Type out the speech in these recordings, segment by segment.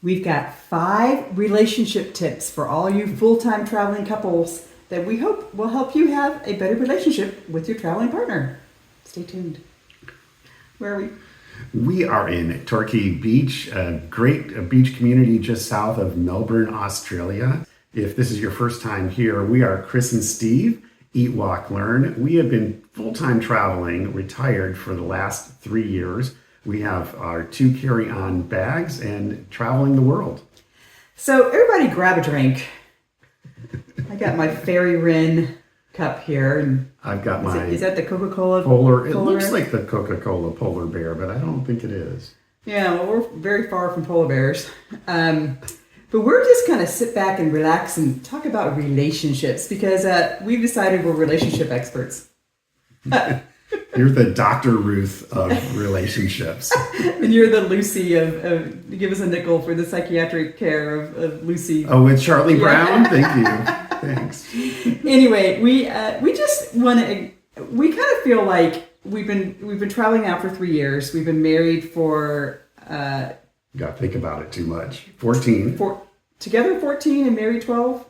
We've got 5 relationship tips for all you full-time traveling couples that we hope will help you have a better relationship with your traveling partner. Stay tuned. Where are we? We are in Torquay Beach, a great beach community just south of Melbourne, Australia. If this is your first time here, we are Chris and Steve, Eat, Walk, Learn. We have been full-time traveling, retired for the last 3 years. We have our 2 carry-on bags and traveling the world. So everybody grab a drink. I got my Fairy Wren cup here. And I've got my... Is that the Coca-Cola? Polar. It looks like the Coca-Cola polar bear, but I don't think it is. Yeah, well, we're very far from polar bears. But we're just kind of sit back and relax and talk about relationships because we've decided we're relationship experts. You're the Dr. Ruth of relationships. And you're the Lucy of give us a nickel for the psychiatric care of Lucy. Oh, with Charlie Brown? Thank you. Thanks. Anyway, we just want to, we kind of feel like we've been traveling now for 3 years. We've been married for... Got to think about it too much. 14. Together 14 and married 12?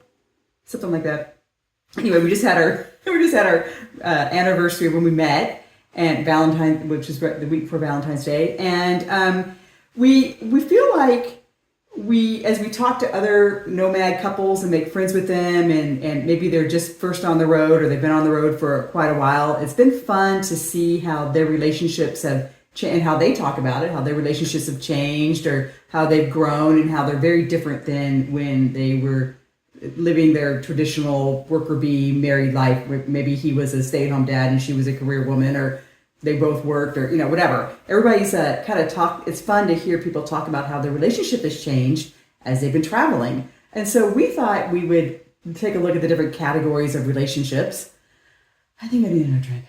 Something like that. Anyway, we just had our anniversary when we met, and which is the week before Valentine's Day, and we feel like as we talk to other nomad couples and make friends with them, and maybe they're just first on the road or they've been on the road for quite a while. It's been fun to see how their relationships have changed and how they talk about it, how their relationships have changed or how they've grown, and how they're very different than when they were living their traditional worker bee married life. Maybe he was a stay-at-home dad and she was a career woman, or they both worked, or whatever. Everybody's kind of talk. It's fun to hear people talk about how their relationship has changed as they've been traveling. And so we thought we would take a look at the different categories of relationships. I think I need another drink.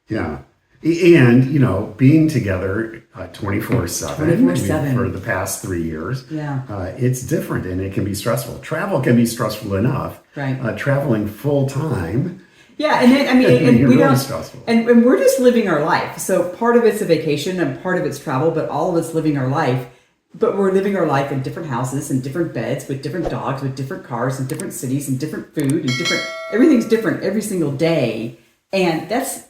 Yeah. And, being together 24/7 for the past 3 years, it's different and it can be stressful. Travel can be stressful enough. Right. Traveling full time. Yeah, and then, and we really don't, stressful. And we're just living our life. So part of it's a vacation and part of it's travel, but all of it's living our life. But we're living our life in different houses and different beds with different dogs, with different cars and different cities and different food and everything's different every single day. And that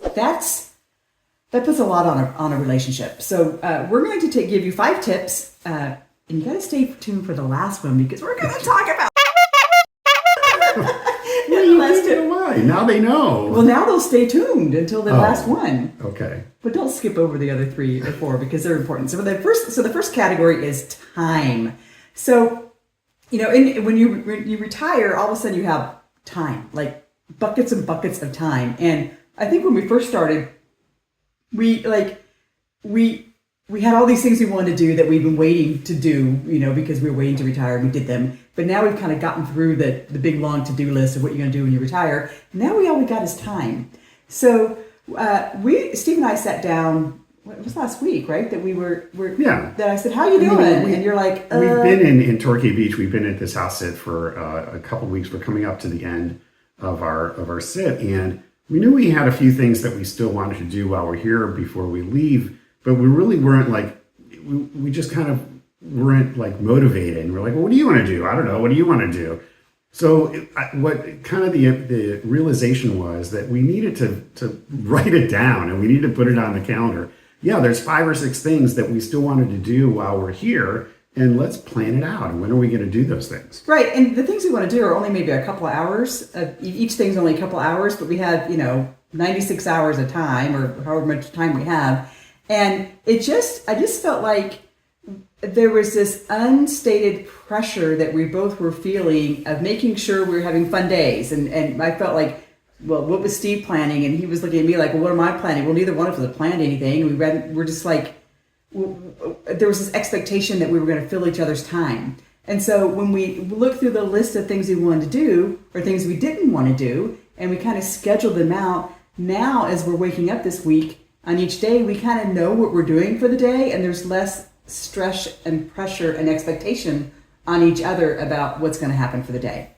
puts a lot on a relationship. So we're going to give you 5 tips, and you got to stay tuned for the last one because we're going to talk about. Why? Now they know. Well, now they'll stay tuned until the last one. Okay. But don't skip over the other 3 or 4 because they're important. So the first category is time. So when you retire, all of a sudden you have time, like buckets and buckets of time. And I think when we first started, we had all these things we wanted to do that we've been waiting to do, because we were waiting to retire. We did them. But now we've kind of gotten through the big, long to-do list of what you're going to do when you retire. Now all we got is time. So Steve and I sat down, it was last week, right? That that I said, how you doing? And you're like, We've been in Torquay Beach. We've been at this house sit for a couple of weeks. We're coming up to the end of our sit. And we knew we had a few things that we still wanted to do while we're here before we leave. But we really weren't we just kind of weren't motivated. And we're like, well, what do you want to do? I don't know. What do you want to do? So what kind of the realization was that we needed to write it down and we need to put it on the calendar. Yeah, there's 5 or 6 things that we still wanted to do while we're here, and let's plan it out. And when are we going to do those things? Right. And the things we want to do are only maybe a couple of hours. Each thing's only a couple of hours, but we have, 96 hours of time or however much time we have. And I just felt like there was this unstated pressure that we both were feeling of making sure we were having fun days. And I felt like, well, what was Steve planning? And he was looking at me like, well, what am I planning? Well, neither one of us had planned anything. We're just like, there was this expectation that we were going to fill each other's time. And so when we looked through the list of things we wanted to do or things we didn't want to do, and we kind of scheduled them out, now as we're waking up this week, on each day, we kind of know what we're doing for the day, and there's less stress and pressure and expectation on each other about what's going to happen for the day.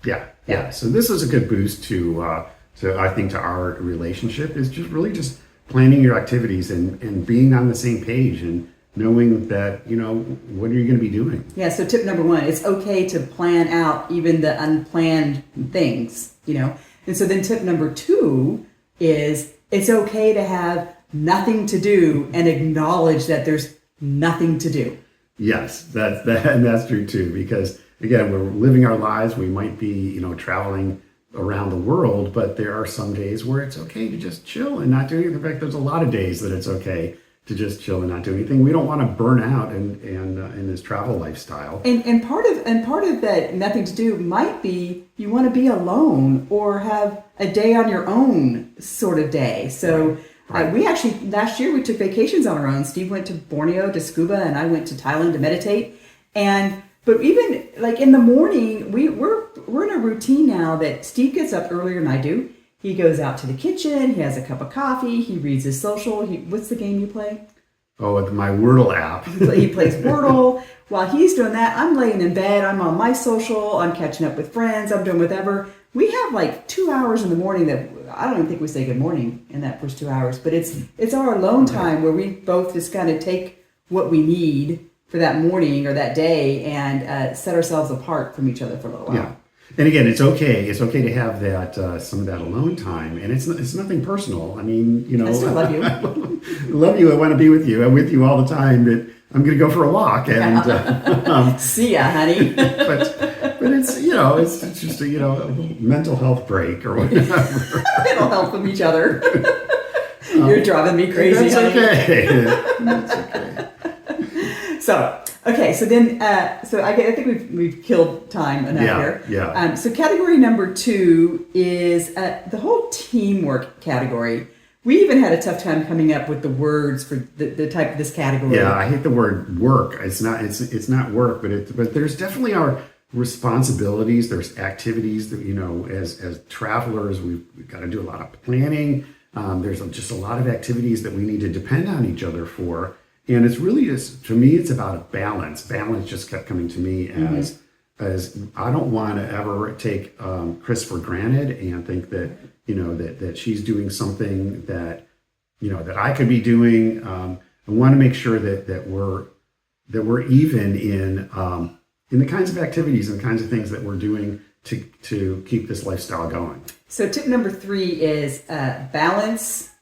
Yeah. So this is a good boost to I think to our relationship is just planning your activities and being on the same page and knowing that, what are you going to be doing? Yeah, so tip number one, it's okay to plan out even the unplanned things. And so then tip number two is it's okay to have nothing to do and acknowledge that there's nothing to do. Yes, that's true too, because again, we're living our lives. We might be, traveling around the world, but there are some days where it's okay to just chill and not do anything. In fact, there's a lot of days that it's okay to just chill and not do anything. We don't want to burn out in this travel lifestyle. And part of that nothing to do might be you want to be alone or have a day on your own sort of day. So Right. we actually last year we took vacations on our own. Steve went to Borneo to scuba, and I went to Thailand to meditate. But even like in the morning, we're in a routine now that Steve gets up earlier than I do. He goes out to the kitchen. He has a cup of coffee. He reads his social. What's the game you play? Oh, with my Wordle app. He plays Wordle. While he's doing that, I'm laying in bed. I'm on my social. I'm catching up with friends. I'm doing whatever. We have like 2 hours in the morning that I don't even think we say good morning in that first 2 hours. But it's our alone time where we both just kind of take what we need for that morning or that day and set ourselves apart from each other for a little while. Yeah. And again, it's okay. It's okay to have that some of that alone time, and it's nothing personal. I mean, I still love you. love you. I want to be with you. I'm with you all the time. But I'm going to go for a walk, and See ya, honey. but it's it's just a mental health break or whatever. It'll help from each other. You're driving me crazy, That's honey. okay. That's okay. So then I think we've killed time enough here. Yeah. So category number 2 is the whole teamwork category. We even had a tough time coming up with the words for the type of this category. Yeah, I hate the word work. It's not work, but there's definitely our responsibilities. There's activities that as travelers we've got to do a lot of planning. There's just a lot of activities that we need to depend on each other for. And it's really to me, it's about a balance. Balance just kept coming to me as I don't want to ever take Chris for granted and think that, that she's doing something that, that I could be doing. I want to make sure that we're even in the kinds of activities and the kinds of things that we're doing to keep this lifestyle going. So tip number 3 is balance.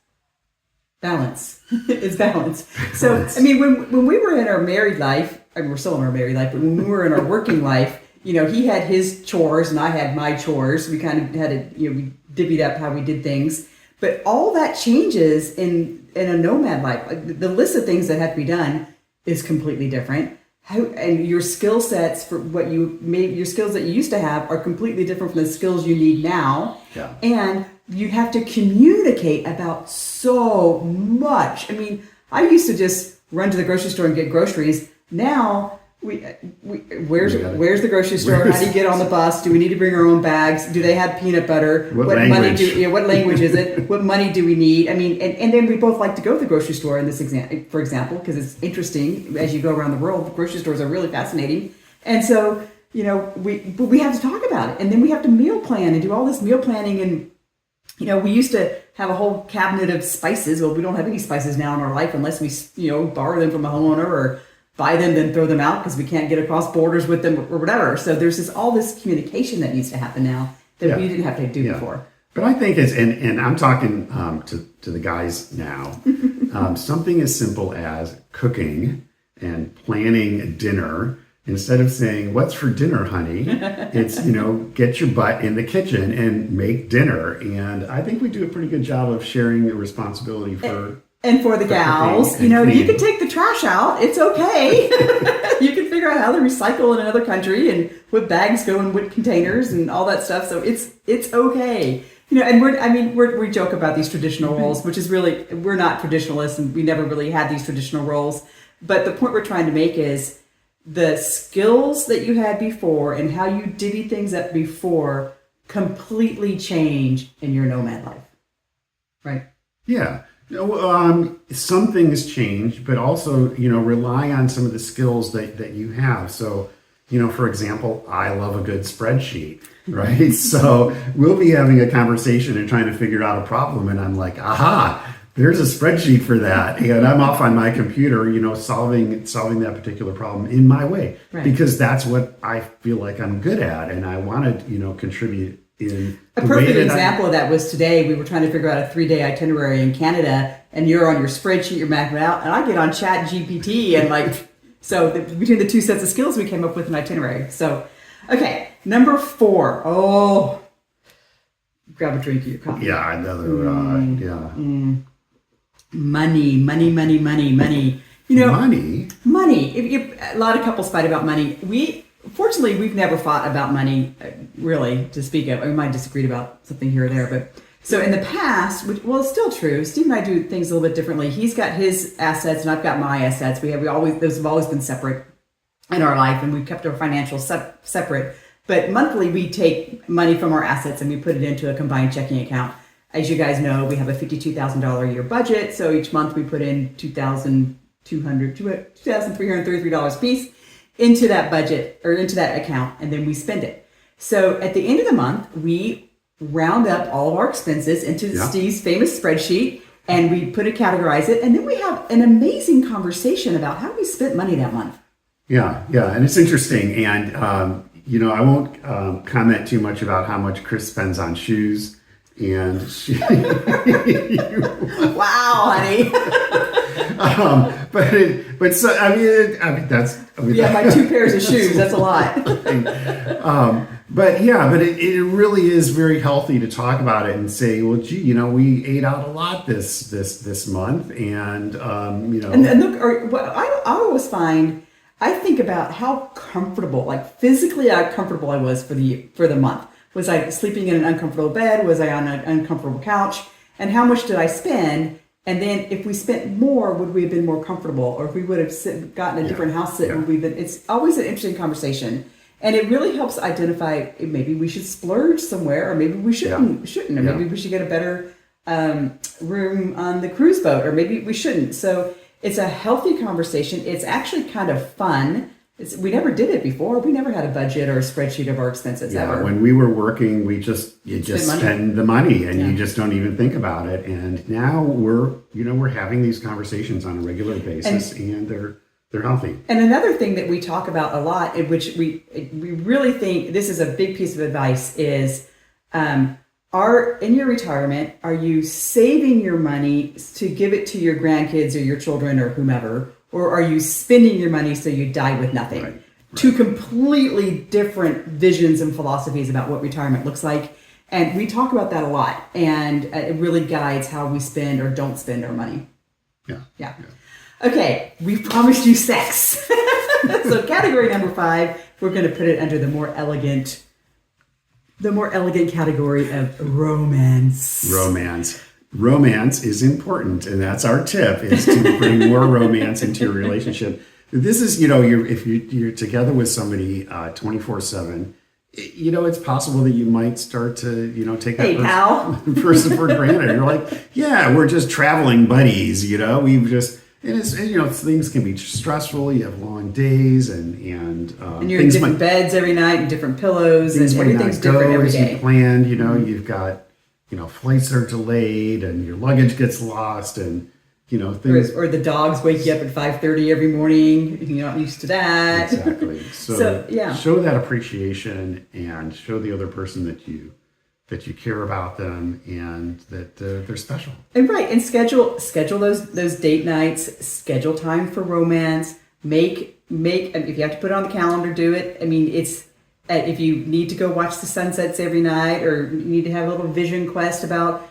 Balance is balance. So, Balance. I mean, when we were in our married life, I mean, we're still in our married life, but when we were in our working life, he had his chores and I had my chores. We kind of had we divvied up how we did things. But all that changes in a nomad life. Like the list of things that have to be done is completely different. And your skill sets for your skills that you used to have are completely different from the skills you need now. Yeah. And you have to communicate about so much. I mean, I used to just run to the grocery store and get groceries. Now, where's the grocery store? How do you get on the bus? Do we need to bring our own bags? Do they have peanut butter? What language is it? What money do we need? I mean, and then we both like to go to the grocery store in this example, for example, because it's interesting as you go around the world. The grocery stores are really fascinating, and so we have to talk about it, and then we have to meal plan and do all this meal planning and. We used to have a whole cabinet of spices. Well, we don't have any spices now in our life unless we, borrow them from a homeowner or buy them, then throw them out because we can't get across borders with them or whatever. So there's all this communication that needs to happen now that we didn't have to do before. But I think and I'm talking to the guys now, something as simple as cooking and planning dinner. Instead of saying, "What's for dinner, honey?" It's, get your butt in the kitchen and make dinner. And I think we do a pretty good job of sharing the responsibility for... And for the gals, you can take the trash out. It's okay. You can figure out how to recycle in another country and what bags go in what containers and all that stuff. So it's okay. And we joke about these traditional roles, which is really, we're not traditionalists and we never really had these traditional roles. But the point we're trying to make is the skills that you had before and how you divvy things up before completely change in your nomad life. Right? Yeah. Some things change, but also, rely on some of the skills that you have. So, for example, I love a good spreadsheet, right? So we'll be having a conversation and trying to figure out a problem. And I'm like, aha, there's a spreadsheet for that, and I'm off on my computer, solving that particular problem in my way, Right. because that's what I feel like I'm good at, and I want to, contribute in A the way perfect that example of that was today. We were trying to figure out a 3-day itinerary in Canada, and you're on your spreadsheet, you're mapping it out, and I get on Chat GPT, and between the two sets of skills, we came up with an itinerary. So, okay, number 4. Oh, grab a drink of your coffee. Yeah, another, Money. Money? Money. A lot of couples fight about money. Fortunately, we've never fought about money, really, to speak of. We might disagree about something here or there, but so in the past, it's still true. Steve and I do things a little bit differently. He's got his assets, and I've got my assets. Those have always been separate in our life, and we've kept our financials separate. But monthly, we take money from our assets and we put it into a combined checking account. As you guys know, we have a $52,000 a year budget, so each month we put in $2,333 a piece into that budget or into that account, and then we spend it. So at the end of the month, we round up all of our expenses into Steve's famous spreadsheet, and we categorize it, and then we have an amazing conversation about how we spent money that month. Yeah, and it's interesting, and I won't comment too much about how much Chris spends on shoes, and wow, honey. But so I mean that's my 2 pairs of shoes. That's a lot. But it really is very healthy to talk about it and say, well, gee, we ate out a lot this month, and And look, I always find. I think about how comfortable, like physically how comfortable I was for the month. Was I sleeping in an uncomfortable bed? Was I on an uncomfortable couch? And how much did I spend? And then if we spent more, would we have been more comfortable? Or if we would have gotten a different house sit, would we have been? It's always an interesting conversation. And it really helps identify maybe we should splurge somewhere, or maybe we shouldn't, or maybe we should get a better room on the cruise boat, or maybe we shouldn't. So it's a healthy conversation. It's actually kind of fun. We never did it before. We never had a budget or a spreadsheet of our expenses ever. When we were working, you just spend the money, and you just don't even think about it. And now we're having these conversations on a regular basis, and they're healthy. And another thing that we talk about a lot, in which we really think this is a big piece of advice, is in your retirement, are you saving your money to give it to your grandkids or your children or whomever? Or are you spending your money so you die with nothing? Right. Two completely different visions and philosophies about what retirement looks like. And we talk about that a lot. And it really guides how we spend or don't spend our money. Yeah. Okay, we promised you sex. So category number 5, we're going to put it under the more elegant category of romance. Romance is important, and that's our tip, is to bring more romance into your relationship. This is, if you're together with somebody 24/7, it's possible that you might start to, take that person for granted. You're like, we're just traveling buddies, things can be stressful. You have long days, and you're in different beds every night and different pillows, and everything's different every day. You planned, you've got, flights are delayed, and your luggage gets lost, and things. Or the dogs wake you up at 5:30 every morning. You're not used to that. Exactly. So show that appreciation, and show the other person that you care about them, and that they're special. And schedule those date nights. Schedule time for romance. Make if you have to put it on the calendar, do it. I mean, it's. If you need to go watch the sunsets every night, or you need to have a little vision quest about,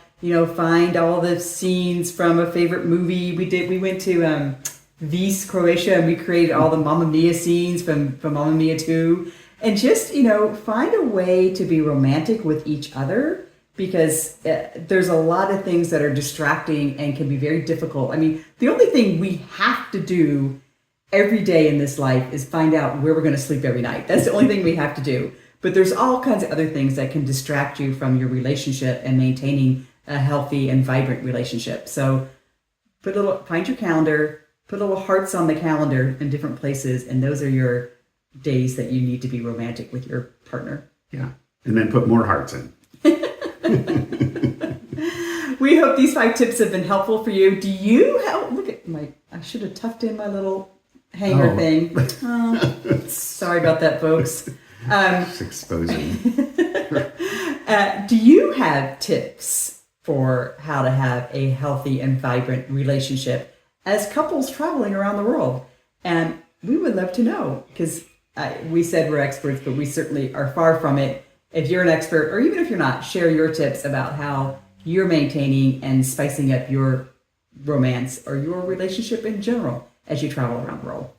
find all the scenes from a favorite movie. We went to Vis, Croatia, and we created all the Mamma Mia scenes from Mamma Mia 2. And just, find a way to be romantic with each other, because there's a lot of things that are distracting and can be very difficult. I mean, the only thing we have to do every day in this life is find out where we're going to sleep every night. That's the only thing we have to do. But there's all kinds of other things that can distract you from your relationship and maintaining a healthy and vibrant relationship. So find your calendar, put little hearts on the calendar in different places, and those are your days that you need to be romantic with your partner. Yeah. And then put more hearts in. We hope these 5 tips have been helpful for you. Do you have, look at I should have tucked in my little hanger thing. Oh, sorry about that, folks. It's exposing. Do you have tips for how to have a healthy and vibrant relationship as couples traveling around the world? And we would love to know, because we said we're experts, but we certainly are far from it. If you're an expert, or even if you're not, share your tips about how you're maintaining and spicing up your romance or your relationship in general as you travel around the world.